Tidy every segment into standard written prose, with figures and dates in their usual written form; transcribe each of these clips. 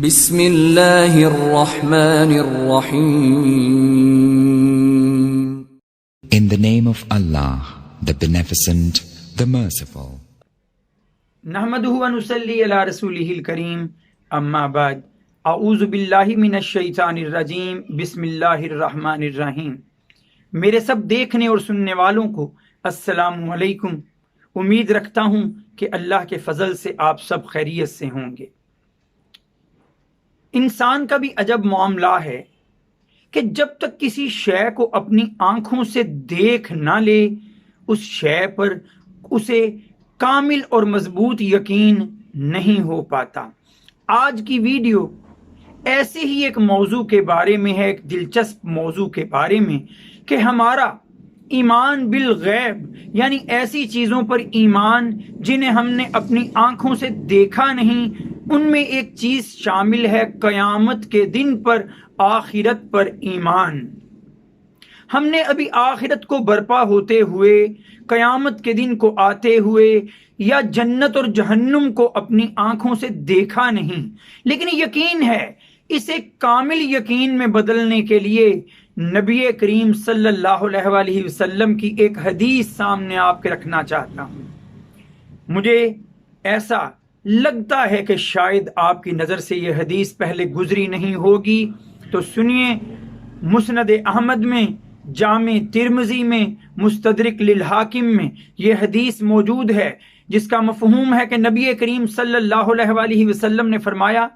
بسم اللہ الرحمن الرحیم. In the name of Allah, the Beneficent, the Merciful. نحمدہ و نصلی علی رسولہ الکریم، اما بعد، اعوذ باللہ من الشیطان الرجیم، بسم اللہ الرحمن الرحیم. میرے سب دیکھنے اور سننے والوں کو السلام علیکم. امید رکھتا ہوں کہ اللہ کے فضل سے آپ سب خیریت سے ہوں گے. انسان کا بھی عجب معاملہ ہے کہ جب تک کسی شے کو اپنی آنکھوں سے دیکھ نہ لے، اس شے پر اسے کامل اور مضبوط یقین نہیں ہو پاتا. آج کی ویڈیو ایسے ہی ایک موضوع کے بارے میں ہے، ایک دلچسپ موضوع کے بارے میں، کہ ہمارا ایمان بالغیب، یعنی ایسی چیزوں پر ایمان جنہیں ہم نے اپنی آنکھوں سے دیکھا نہیں. ان میں ایک چیز شامل ہے قیامت کے دن پر، آخرت پر ایمان. ہم نے ابھی آخرت کو برپا ہوتے ہوئے، قیامت کے دن کو آتے ہوئے، یا جنت اور جہنم کو اپنی آنکھوں سے دیکھا نہیں، لیکن یقین ہے. اسے کامل یقین میں بدلنے کے لیے نبی کریم صلی اللہ علیہ وآلہ وسلم کی ایک حدیث سامنے آپ کے رکھنا چاہتا ہوں. مجھے ایسا لگتا ہے کہ شاید آپ کی نظر سے یہ حدیث پہلے گزری نہیں ہوگی، تو سنیے. مسند احمد میں، جامع ترمذی میں، مستدرک للحاکم میں یہ حدیث موجود ہے، جس کا مفہوم ہے کہ نبی کریم صلی اللہ علیہ وآلہ وسلم نے فرمایا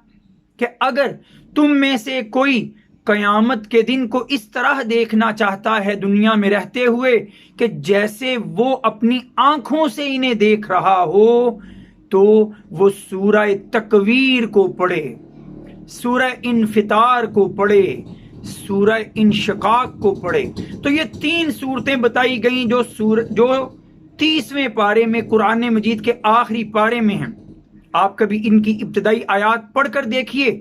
کہ اگر تم میں سے کوئی قیامت کے دن کو اس طرح دیکھنا چاہتا ہے دنیا میں رہتے ہوئے کہ جیسے وہ اپنی آنکھوں سے انہیں دیکھ رہا ہو، تو وہ سورہ تکویر کو پڑھے، سورہ انفطار کو پڑھے، سورہ انشقاق کو پڑھے. تو یہ تین صورتیں بتائی گئیں جو 30ویں پارے میں قرآن مجید کے آخری پارے میں ہیں. آپ کبھی ان کی ابتدائی آیات پڑھ کر دیکھیے.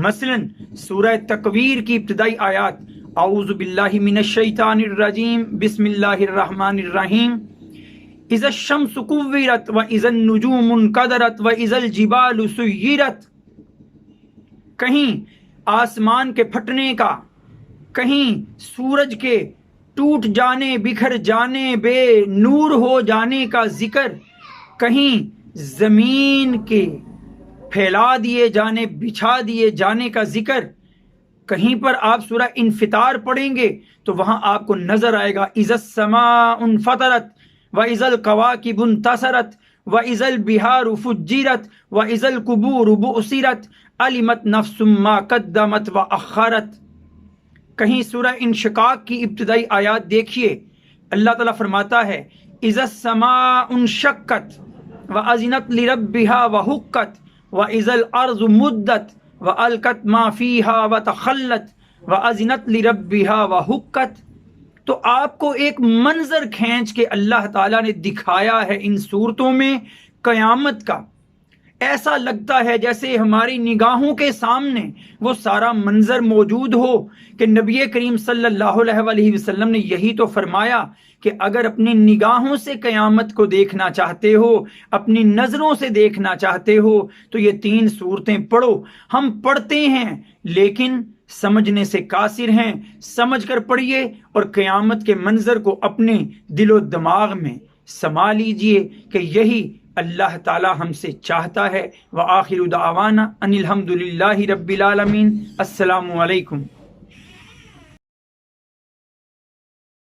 مثلا سورہ تکویر کی ابتدائی آیات: اعوذ باللہ من الشیطان الرجیم، بسم اللہ الرحمن الرحیم. اذا الشمس کورت واذا النجوم انکدرت واذا الجبال سیرت. کہیں آسمان کے پھٹنے کا، کہیں سورج کے ٹوٹ جانے، بکھر جانے، بے نور ہو جانے کا ذکر، کہیں زمین کے پھیلا دیے جانے، بچھا دیے جانے کا ذکر. کہیں پر آپ سورہ انفطار پڑھیں گے تو وہاں آپ کو نظر آئے گا اذا السماء انفطرت واذا الکواکب انتثرت واذا البحار فجرت واذا القبور بعثرت علمت نفس ما قدمت واخرت. کہیں سورہ انشقاق کی ابتدائی آیات دیکھیے. اللہ تعالیٰ فرماتا ہے اذا السماء انشقت واذنت لربها وحقت واذا الارض مدت والقت ما فيها وتخلت واذنت لربها وحقت. تو آپ کو ایک منظر کھینچ کے اللہ تعالیٰ نے دکھایا ہے ان صورتوں میں قیامت کا. ایسا لگتا ہے جیسے ہماری نگاہوں کے سامنے وہ سارا منظر موجود ہو، کہ نبی کریم صلی اللہ علیہ وآلہ وسلم نے یہی تو فرمایا کہ اگر اپنی نگاہوں سے قیامت کو دیکھنا چاہتے ہو، اپنی نظروں سے دیکھنا چاہتے ہو، تو یہ 3 صورتیں پڑھو. ہم پڑھتے ہیں لیکن سمجھنے سے قاصر ہیں. سمجھ کر پڑھیے اور قیامت کے منظر کو اپنے دل و دماغ میں سما لیجئے کہ یہی اللہ تعالی ہم سے چاہتا ہے. وآخر دعوانا ان الحمد للہ رب العالمین. السلام علیکم.